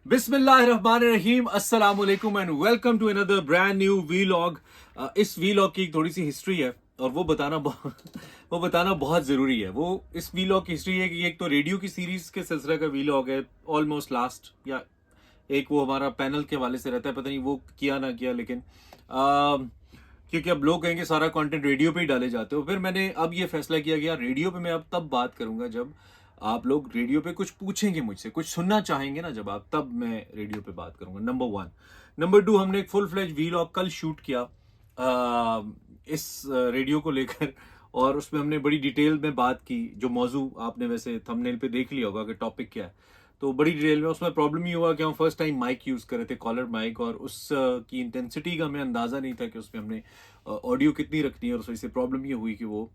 बिस्मिल्लाहिर्रहमानिर्रहीम, अस्सलाम वालेकुम and welcome to another brand new vlog. इस वीलॉग की एक थोड़ी सी हिस्ट्री है और वो बताना वो बताना बहुत ज़रूरी है। वो इस वीलॉग की हिस्ट्री है कि एक तो रेडियो की सीरीज़ के सिलसिले का वीलॉग है, ऑलमोस्ट लास्ट, या एक वो हमारा पैनल के वाले से रहता है, पता नहीं वो किया ना किया, लेकिन क्योंकि अब लोग कहेंगे सारा कंटेंट रेडियो पे ही डाले जाते हो। फिर मैंने अब ये फैसला किया कि यार रेडियो पे मैं अब तब बात करूंगा जब आप लोग रेडियो पे कुछ पूछेंगे मुझसे, कुछ सुनना चाहेंगे ना जब आप, तब मैं रेडियो पे बात करूंगा। Number one. नंबर टू, हमने एक फुल फ्लेज वीलॉग कल शूट किया इस रेडियो को लेकर, और उसमें हमने बड़ी डिटेल में बात की। जो मौजू आपने वैसे थंबनेल पे देख लिया होगा कि टॉपिक क्या है, तो बड़ी डिटेल में। उसमें प्रॉब्लम ये हुआ कि हम फर्स्ट टाइम माइक यूज़ कर रहे थे, कॉलर माइक, और उस की इंटेंसिटी का हमें अंदाज़ा नहीं था कि उसमें हमने ऑडियो कितनी रखनी है, और उस वजह से प्रॉब्लम ये हुई कि वो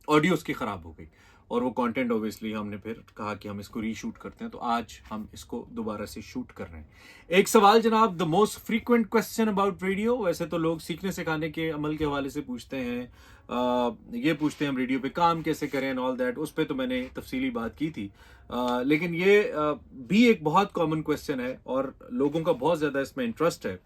ऑडियो उसकी ख़राब हो गई, और वो कंटेंट ऑब्वियसली हमने फिर कहा कि हम इसको रीशूट करते हैं। तो आज हम इसको दोबारा से शूट कर रहे हैं। एक सवाल जनाब, the most frequent question about radio. वैसे तो लोग सीखने सिखाने के अमल के हवाले से पूछते हैं, ये पूछते हैं हम रेडियो पे काम कैसे करें एंड ऑल दैट। उस पर तो मैंने तफसीली बात की थी, लेकिन ये भी एक बहुत कॉमन क्वेश्चन है और लोगों का बहुत ज़्यादा इसमें इंटरेस्ट है।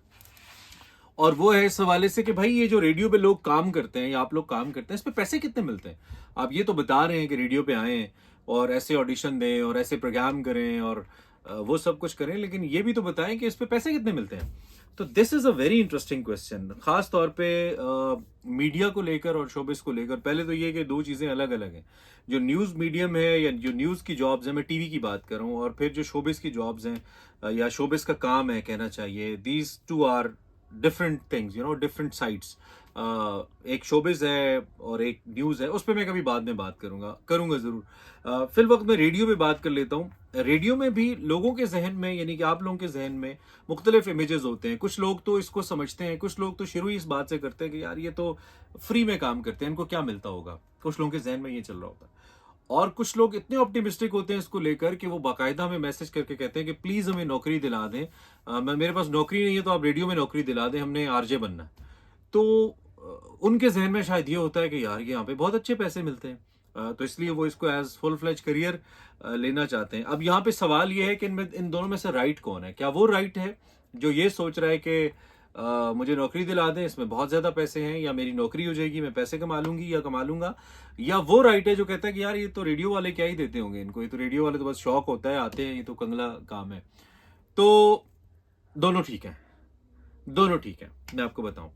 और वो है इस हवाले से कि भाई ये जो रेडियो पे लोग काम करते हैं या आप लोग काम करते हैं, इस पे पैसे कितने मिलते हैं? आप ये तो बता रहे हैं कि रेडियो पे आए और ऐसे ऑडिशन दें और ऐसे प्रोग्राम करें और वो सब कुछ करें, लेकिन ये भी तो बताएं कि इस पे पैसे कितने मिलते हैं। तो this is a very interesting question, खास तौर पे मीडिया को लेकर और शोबिस को लेकर। पहले तो ये कि दो चीज़ें अलग अलग हैं। जो न्यूज़ मीडियम है या जो न्यूज़ की जॉब्स हैं, मैं टीवी की बात कर रहा हूँ, और फिर जो शोबिस की जॉब्स हैं या शोबिस का काम है कहना चाहिए, these two are different things, different sites. एक शोबिज है और एक न्यूज़ है, उस पर मैं कभी बाद में बात करूंगा ज़रूर। फिल वक्त मैं रेडियो पे बात कर लेता हूँ। रेडियो में भी लोगों के जहन में, यानी कि आप लोगों के जहन में मुख्तलिफ इमेजेस होते हैं। कुछ लोग तो इसको समझते हैं, कुछ लोग तो शुरू ही इस बात से करते हैं कि यार ये तो फ्री में काम करते हैं, इनको क्या मिलता होगा। कुछ लोगों के जहन में ये चल रहा होता है। और कुछ लोग इतने ऑप्टिमिस्टिक होते हैं इसको लेकर कि वो बाकायदा हमें मैसेज करके कहते हैं कि प्लीज़ हमें नौकरी दिला दें। मेरे पास नौकरी नहीं है तो आप रेडियो में नौकरी दिला दें, हमने आरजे बनना है। तो उनके जहन में शायद ये होता है कि यार ये यहाँ पे बहुत अच्छे पैसे मिलते हैं, तो इसलिए वो इसको एज फुल फ्लेज करियर लेना चाहते हैं। अब यहाँ पे सवाल ये है कि इन दोनों में से राइट कौन है? क्या वो राइट है जो ये सोच रहा है कि मुझे नौकरी दिला दें, इसमें बहुत ज़्यादा पैसे हैं, या मेरी नौकरी हो जाएगी, मैं पैसे कमा लूंगी या कमा लूंगा? या वो राइट है जो कहता है कि यार ये तो रेडियो वाले क्या ही देते होंगे इनको, ये तो रेडियो वाले तो बस शौक होता है, आते हैं, ये तो कंगला काम है। तो दोनों ठीक है, दोनों ठीक है। मैं आपको बताऊं,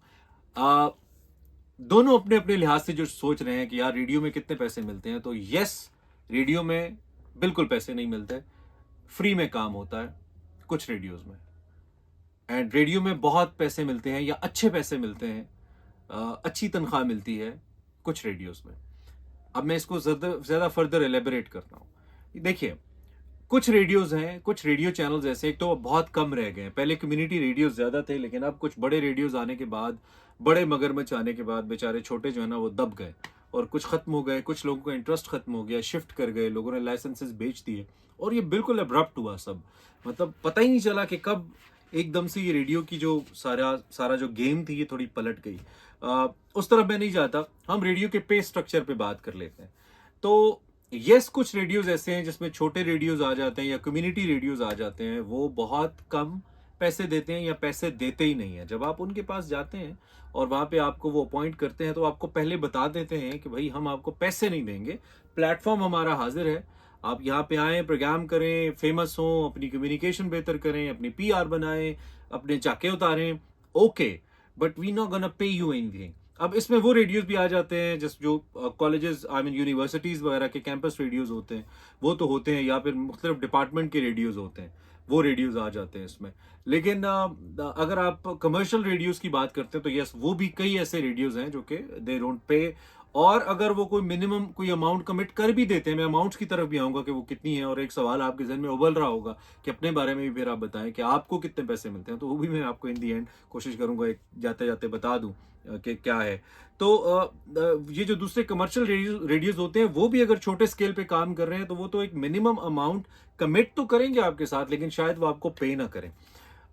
दोनों अपने अपने लिहाज से जो सोच रहे हैं कि यार रेडियो में कितने पैसे मिलते हैं, तो यस, रेडियो में बिल्कुल पैसे नहीं मिलते, फ्री में काम होता है कुछ रेडियोज में। एंड रेडियो में बहुत पैसे मिलते हैं या अच्छे पैसे मिलते हैं, अच्छी तनख्वाह मिलती है कुछ रेडियोज में। अब मैं इसको ज़्यादा फर्दर एलेबोरेट करता हूँ। देखिए, कुछ रेडियोज हैं, कुछ रेडियो चैनल्स ऐसे, एक तो बहुत कम रह गए हैं। पहले कम्युनिटी रेडियो ज़्यादा थे, लेकिन अब कुछ बड़े रेडियोज आने के बाद, बड़े मगरमच्छ आने के बाद, बेचारे छोटे जो है ना वो दब गए, और कुछ ख़त्म हो गए। कुछ लोगों का इंटरेस्ट ख़त्म हो गया, शिफ्ट कर गए, लोगों ने लाइसेंसेस बेच दिए, और ये बिल्कुल अब्रप्ट हुआ सब। मतलब पता ही नहीं चला कि कब एकदम से ये रेडियो की जो सारा सारा जो गेम थी ये थोड़ी पलट गई। उस तरफ मैं नहीं जाता, हम रेडियो के पे स्ट्रक्चर पे बात कर लेते हैं। तो यस, कुछ रेडियोज ऐसे हैं जिसमें छोटे रेडियोज आ जाते हैं या कम्युनिटी रेडियोज आ जाते हैं, वो बहुत कम पैसे देते हैं या पैसे देते ही नहीं है। जब आप उनके पास जाते हैं और वहाँ पे आपको वो अपॉइंट करते हैं, तो आपको पहले बता देते हैं कि भाई हम आपको पैसे नहीं देंगे, प्लेटफॉर्म हमारा हाजिर है, आप यहाँ पे आएँ, प्रोग्राम करें, फेमस हों, अपनी कम्युनिकेशन बेहतर करें, अपनी पीआर बनाएं, अपने चाके उतारें, okay, but we not gonna pay you anything. अब इसमें वो रेडियोज भी आ जाते हैं जिस जो कॉलेजेस, आई मीन यूनिवर्सिटीज़ वगैरह के कैंपस रेडियोज होते हैं, वो तो होते हैं, या फिर मुख्तलिफ डिपार्टमेंट के रेडियोज होते हैं, वो रेडियोज आ जाते हैं इसमें। लेकिन अगर आप कमर्शियल रेडियोज की बात करते हैं तो यस, वो भी कई ऐसे रेडियोज हैं जो कि दे डोंट पे। और अगर वो कोई मिनिमम कोई अमाउंट कमिट कर भी देते हैं, मैं अमाउंट्स की तरफ भी आऊँगा कि वो कितनी है, और एक सवाल आपके जहन में उबल रहा होगा कि अपने बारे में भी फिर आप बताएं कि आपको कितने पैसे मिलते हैं, तो वो भी मैं आपको इन दी एंड कोशिश करूँगा एक जाते जाते बता दूँ कि क्या है। तो ये जो दूसरे कमर्शियल रेडियोज होते हैं, वो भी अगर छोटे स्केल पे काम कर रहे हैं, तो वो तो एक मिनिमम अमाउंट कमिट तो करेंगे आपके साथ, लेकिन शायद वो आपको पे ना करें।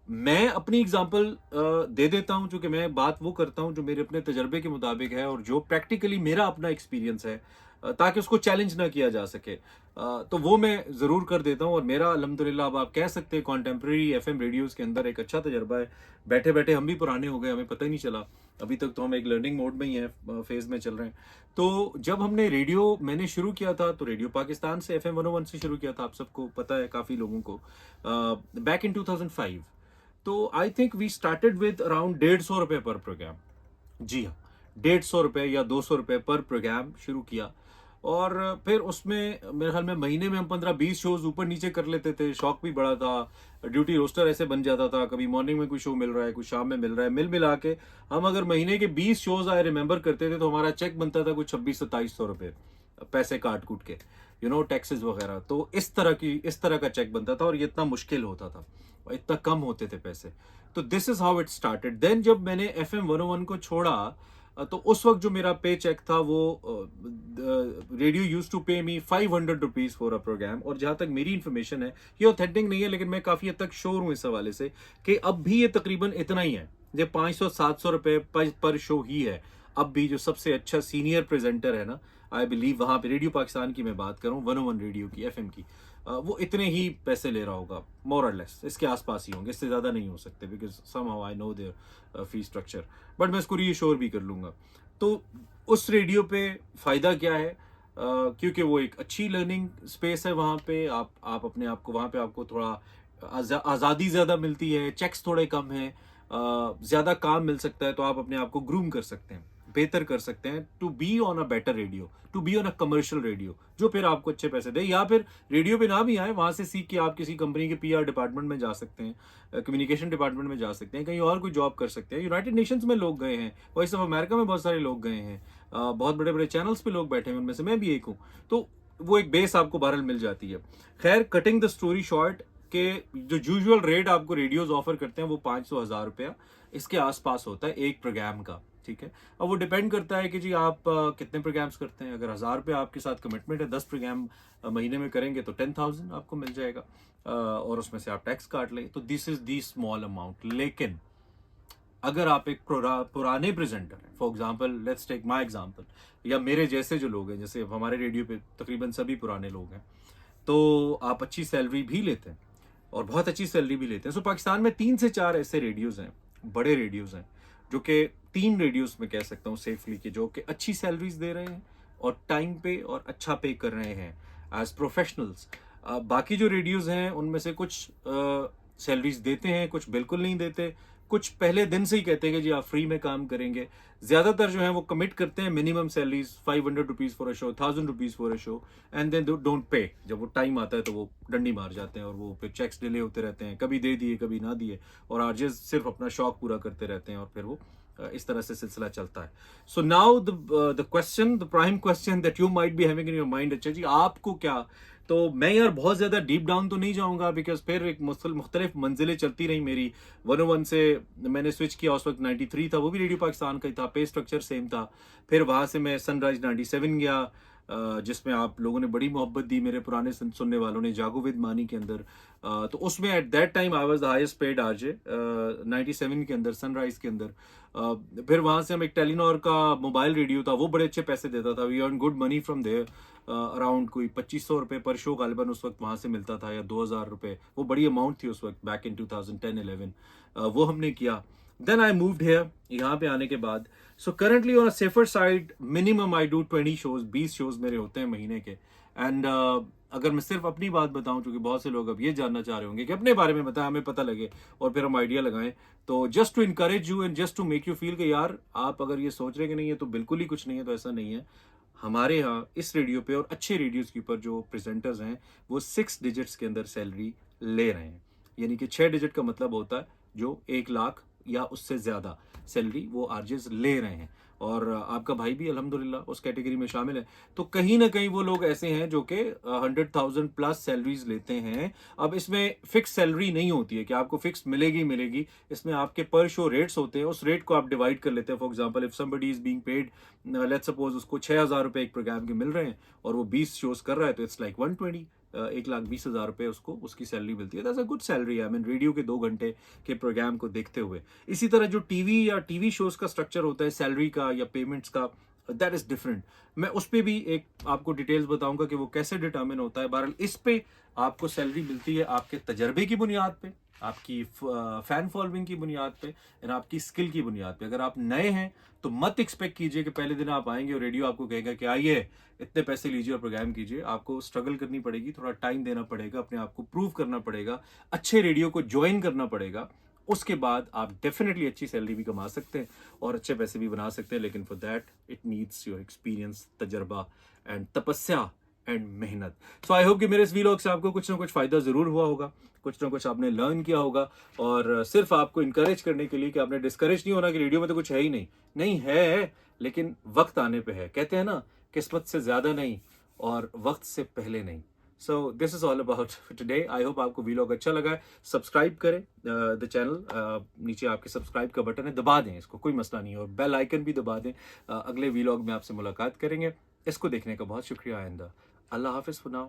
मैं अपनी एग्जांपल दे देता हूं, चूंकि मैं बात वो करता हूं जो मेरे अपने तजर्बे के मुताबिक है और जो प्रैक्टिकली मेरा अपना एक्सपीरियंस है। ताकि उसको चैलेंज ना किया जा सके। तो वो मैं ज़रूर कर देता हूँ और मेरा अल्हम्दुलिल्लाह अब आप कह सकते हैं कॉन्टेम्प्रेरी एफएम रेडियोज़ के अंदर एक अच्छा तजर्बा है। बैठे बैठे हम भी पुराने हो गए, हमें पता ही नहीं चला। अभी तक तो हम एक लर्निंग मोड में ही हैं, फेज़ में चल रहे हैं। तो जब हमने रेडियो मैंने शुरू किया था तो रेडियो पाकिस्तान से एफएम 101 से शुरू किया था, आप सबको पता है काफ़ी लोगों को, बैक इन 2005। तो I think we started with around 150 रुपये पर प्रोग्राम। जी हाँ, 150 रुपये या 200 रुपये पर प्रोग्राम शुरू किया। और फिर उसमें मेरे ख्याल में महीने में हम 15-20 शोज ऊपर नीचे कर लेते थे। शौक भी बड़ा था, ड्यूटी रोस्टर ऐसे बन जाता था, कभी मॉर्निंग में कोई शो मिल रहा है, कुछ शाम में मिल रहा है, मिल मिला के हम अगर महीने के 20 शोज आए रिमेंबर करते थे तो हमारा चेक बनता था कुछ 2600-2700 रुपये, पैसे काट कूट के, टैक्सेस वगैरह। तो इस तरह का चेक बनता था और ये इतना मुश्किल होता था और इतना कम होते थे पैसे। तो this is how it started. Then जब मैंने FM 101 को छोड़ा, तो उस वक्त जो मेरा पे चेक था वो रेडियो यूज टू पे मी 500 रुपीज फॉर अ प्रोग्राम। और जहां तक मेरी इन्फॉर्मेशन है, ये ऑथेंटिक नहीं है लेकिन मैं काफी हद तक श्योर हूं इस हवाले से कि अब भी ये तकरीबन इतना ही है, ये 500-700 रुपए पर शो ही है। अब भी जो सबसे अच्छा सीनियर प्रेजेंटर है ना, आई बिलीव वहां पे रेडियो पाकिस्तान की मैं बात करूं, 101 रेडियो की, FM की, वो इतने ही पैसे ले रहा होगा, मोर और लेस इसके आसपास ही होंगे, इससे ज्यादा नहीं हो सकते, because somehow I know their fee structure. But मैं इसको रीअश्योर भी कर लूंगा। तो उस रेडियो पे फायदा क्या है, क्योंकि वो एक अच्छी लर्निंग स्पेस है। वहाँ पे आप अपने आप को, वहाँ पे आपको थोड़ा आज़ादी ज़्यादा मिलती है, चेक्स थोड़े कम हैं, ज़्यादा काम मिल सकता है, तो आप अपने आप को ग्रूम कर सकते हैं, बेहतर कर सकते हैं, to be on a better radio, to be on a commercial radio, जो फिर आपको अच्छे पैसे दे। या फिर रेडियो पे ना भी आए, वहां से सीख के आप किसी कंपनी के PR डिपार्टमेंट में जा सकते हैं, कम्युनिकेशन डिपार्टमेंट में जा सकते हैं, कहीं और कोई जॉब कर सकते हैं। यूनाइटेड नेशंस में लोग गए हैं, वॉइस ऑफ अमेरिका में बहुत सारे लोग गए हैं, बहुत बड़े बड़े चैनल्स पे लोग बैठे हैं, उनमें से मैं भी एक हूँ। तो वो एक बेस आपको बहरहाल मिल जाती है। खैर, कटिंग द स्टोरी शॉर्ट, के जो यूजुअल रेट आपको रेडियोज ऑफर करते हैं वो 500-1000 रुपया इसके आसपास होता है एक प्रोग्राम का। ठीक है, अब वो डिपेंड करता है कि जी आप कितने प्रोग्राम्स करते हैं। अगर 1000 रुपये आपके साथ कमिटमेंट है, 10 प्रोग्राम महीने में करेंगे तो 10,000 आपको मिल जाएगा, और उसमें से आप टैक्स काट लें, तो this is the small amount. लेकिन अगर आप एक पुराने प्रेजेंटर हैं, for example let's take my example, या मेरे जैसे जो लोग हैं, जैसे हमारे रेडियो पे तकरीबन सभी पुराने लोग हैं, तो आप अच्छी सैलरी भी लेते हैं और बहुत अच्छी सैलरी भी लेते हैं। सो पाकिस्तान में 3 से 4 ऐसे रेडियोज हैं, बड़े रेडियोज हैं, जो कि 3 रेडियोज में कह सकता हूँ सेफली कि जो कि अच्छी सैलरीज दे रहे हैं और टाइम पे और अच्छा पे कर रहे हैं एज प्रोफेशनल्स। बाकी जो रेडियोज हैं उनमें से कुछ सैलरीज देते हैं, कुछ बिल्कुल नहीं देते, कुछ पहले दिन से ही कहते हैं कि जी आप फ्री में काम करेंगे। ज्यादातर जो है वो कमिट करते हैं minimum salaries 500 rupees for a show, 1000 rupees for a show, and then don't pay. जब वो टाइम आता है तो वो डंडी मार जाते हैं और वो फिर चेक्स डिले होते रहते हैं, कभी दे दिए कभी ना दिए, और आरजेस सिर्फ अपना शौक पूरा करते रहते हैं और फिर वो इस तरह से सिलसिला चलता है। So now the question, the prime question that you might be having in your mind, अच्छा जी आपको क्या। तो मैं यार बहुत ज्यादा डीप डाउन तो नहीं जाऊंगा, बिकॉज फिर एक मुख्तलिफ मंजिलें चलती रही मेरी। 101 से मैंने स्विच किया, उस वक्त 93 था, वो भी रेडियो पाकिस्तान का ही था, पे स्ट्रक्चर सेम था। फिर वहां से मैं सनराइज 97 गया, जिसमें आप लोगों ने बड़ी मोहब्बत दी, मेरे पुराने सुनने वालों ने, जागो विद मानी के अंदर। तो उसमें at that time I was the highest paid RJ 97 के अंदर, सनराइज के अंदर। फिर वहां से हम एक टेलीनॉर का मोबाइल रेडियो था, वो बड़े अच्छे पैसे देता था, we earn good money from there, around कोई 2500 रुपये पर शो गालिबन उस वक्त वहां से मिलता था, या 2000 रुपये, वो बड़ी अमाउंट थी उस वक्त, बैक इन 2010-11। वो हमने किया। देन आई मूव्ड हियर, यहाँ पे आने के बाद, so currently on a safer side minimum I do 20 shows, 20 shows मेरे होते हैं महीने के। एंड अगर मैं सिर्फ अपनी बात बताऊं, क्योंकि बहुत से लोग अब ये जानना चाह रहे होंगे कि अपने बारे में बताएं, हमें पता लगे और फिर हम आइडिया लगाएं, तो just to encourage you and just to make you feel कि यार आप अगर ये सोच रहे कि नहीं है तो बिल्कुल ही कुछ नहीं है, तो ऐसा नहीं है। हमारे यहाँ इस रेडियो पे और अच्छे रेडियोज के ऊपर जो प्रेजेंटर्स हैं वो 6 डिजिट्स के अंदर सैलरी ले रहे हैं, यानी कि 6 डिजिट का मतलब होता है जो 1 लाख या उससे ज्यादा सैलरी वो आरजेस ले रहे हैं। और आपका भाई भी अल्हम्दुलिल्लाह उस कैटेगरी में शामिल है। तो कहीं ना कहीं वो लोग ऐसे हैं जो कि 100,000 प्लस सैलरीज लेते हैं। अब इसमें फिक्स सैलरी नहीं होती है कि आपको फिक्स मिलेगी मिलेगी, इसमें आपके पर शो रेट्स होते हैं, उस रेट को आप डिवाइड कर लेते हैं। For example if somebody is being paid, let's suppose उसको 6,000 रुपए एक प्रोग्राम के मिल रहे हैं और वो 20 शोज कर रहा है, तो इट्स लाइक 120, 1,20,000 रुपए उसको उसकी सैलरी मिलती है। That's a good salary, I mean radio के 2 घंटे के प्रोग्राम को देखते हुए। इसी तरह जो टीवी या टीवी शोज का स्ट्रक्चर होता है सैलरी का या पेमेंट्स का, दैट इज डिफरेंट। मैं उस पर भी एक आपको डिटेल्स बताऊंगा कि वो कैसे डिटर्मिन होता है। बहरहाल इस पे आपको सैलरी मिलती है आपके तजर्बे की बुनियाद पे, आपकी फैन फॉलोइंग की बुनियाद पे, और आपकी स्किल की बुनियाद पे। अगर आप नए हैं तो मत एक्सपेक्ट कीजिए कि पहले दिन आप आएंगे और रेडियो आपको कहेगा कि आइए इतने पैसे लीजिए और प्रोग्राम कीजिए। आपको स्ट्रगल करनी पड़ेगी, थोड़ा टाइम देना पड़ेगा, अपने आप को प्रूव करना पड़ेगा, अच्छे रेडियो को ज्वाइन करना पड़ेगा। उसके बाद आप डेफिनेटली अच्छी सैलरी भी कमा सकते हैं और अच्छे पैसे भी बना सकते हैं। लेकिन for that it needs your experience, तजर्बा एंड तपस्या एंड मेहनत। सो आई होप कि मेरे इस वीलॉग से आपको कुछ ना कुछ फायदा जरूर हुआ होगा, कुछ ना कुछ आपने लर्न किया होगा। और सिर्फ आपको इंकरेज करने के लिए कि आपने डिस्करेज नहीं होना कि रेडियो में तो कुछ है ही नहीं। नहीं है, लेकिन वक्त आने पे है। कहते हैं ना, किस्मत से ज्यादा नहीं और वक्त से पहले नहीं। So this is all about today. I hope आपको वीलॉग अच्छा लगा है। सब्सक्राइब करें द चैनल, नीचे आपके सब्सक्राइब का बटन है, दबा दें इसको, कोई मसला नहीं है, और बेल आइकन भी दबा दें। अगले वीलॉग में आपसे मुलाकात करेंगे। इसको देखने का बहुत शुक्रिया। आइंदा अल्लाह हाफिज फॉर नाउ।